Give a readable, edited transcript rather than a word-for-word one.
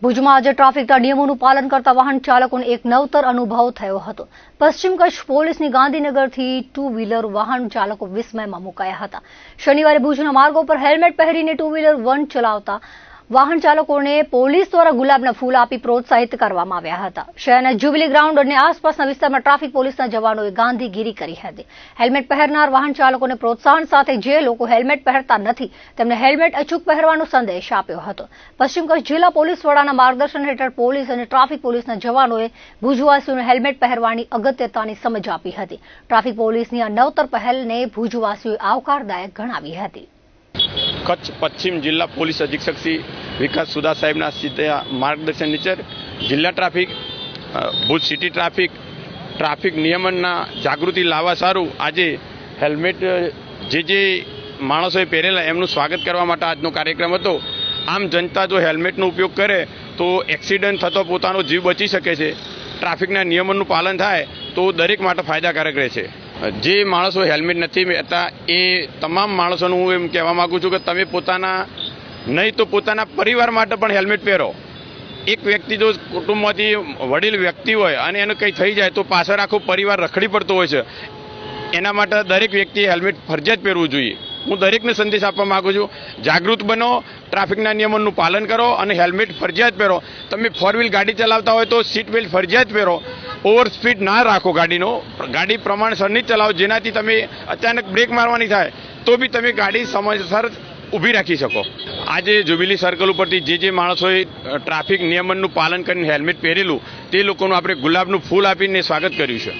ભુજમાં આજે ટ્રાફિકના નિયમોનું પાલન કરતા વાહન ચાલકોને એક નવતર અનુભવ થયો હતો। પશ્ચિમ કચ્છ પોલીસની ગાંધીનગરથી ટુ વ્હીલર વાહન ચાલકો વિસ્મયમાં મુકાયા હતા। શનિવારે ભુજના માર્ગો પર હેલ્મેટ પહેરીને ટુ વ્હીલર વન ચલાવતા વાહન ચાલકોને પોલીસ દ્વારા ગુલાબના ફૂલ આપી પ્રોત્સાહિત કરવામાં આવ્યા હતા। શહેરના જ્યુબિલી ગ્રાઉન્ડ અને આસપાસના વિસ્તારમાં ટ્રાફિક પોલીસના જવાનોએ ગાંધીગીરી કરી હતી। હેલ્મેટ પહેરનાર વાહન ચાલકોને પ્રોત્સાહન સાથે જે લોકો હેલ્મેટ પહેરતા નથી તેમને હેલ્મેટ અચૂક પહેરવાનો સંદેશ આપ્યો હતો। પશ્ચિમ કચ્છ જિલ્લા પોલીસ વડાના માર્ગદર્શન હેઠળ પોલીસ અને ટ્રાફિક પોલીસના જવાનોએ ભુજવાસીઓને હેલ્મેટ પહેરવાની અગત્યતાની સમજ આપી હતી। ટ્રાફિક પોલીસની આ નવતર પહેલને ભુજવાસીઓએ આવકારદાયક ગણાવી હતી। કચ્છ પશ્ચિમ જિલ્લા પોલીસ અધિક્ષક શ્રી વિકાસ સુદા સાહેબના સીધા માર્ગદર્શન નીચે જિલ્લા ટ્રાફિક ભુજ સિટી ટ્રાફિક નિયમનના જાગૃતિ લાવવા સારું આજે હેલ્મેટ જે માણસોએ પહેરેલા એમનું સ્વાગત કરવા માટે આજનો કાર્યક્રમ હતો। આમ જનતા જો હેલ્મેટનો ઉપયોગ કરે તો એક્સિડન્ટ થતો પોતાનો જીવ બચી શકે છે। ટ્રાફિકના નિયમોનું પાલન થાય તો દરેક માટે ફાયદાકારક રહેશે। જે માણસો હેલ્મેટ નથી પહેરતા એ તમામ માણસોને હું એમ કહેવા માગું છું કે તમે પોતાના નહીં તો પોતાના પરિવાર માટે પણ હેલ્મેટ પહેરો। એક વ્યક્તિ જો કુટુંબમાંથી વડીલ વ્યક્તિ હોય અને એને કંઈ થઈ જાય તો પાછળ આખો પરિવાર રખડી પડતો હોય છે। એના માટે દરેક વ્યક્તિએ હેલ્મેટ ફરજિયાત પહેરવું જોઈએ। હું દરેકને સંદેશ આપવા માગું છું, જાગૃત બનો, ટ્રાફિકના નિયમોનું પાલન કરો અને હેલ્મેટ ફરજિયાત પહેરો। તમે ફોર વ્હીલ ગાડી ચલાવતા હોય તો સીટ બેલ્ટ ફરજિયાત પહેરો। ઓવર સ્પીડ ના રાખો ગાડી પ્રમાણસર ચલાવો, જેનાથી તમે અચાનક બ્રેક મારવાની થાય તો બી તમે ગાડી સમયસર ઊભી રાખી શકો। આજે જ્યુબિલી સર્કલ ઉપરથી જે માણસોએ ટ્રાફિક નિયમનનું પાલન કરીને હેલ્મેટ પહેરેલું તે લોકોનું આપણે ગુલાબનું ફૂલ આપીને સ્વાગત કર્યું છે।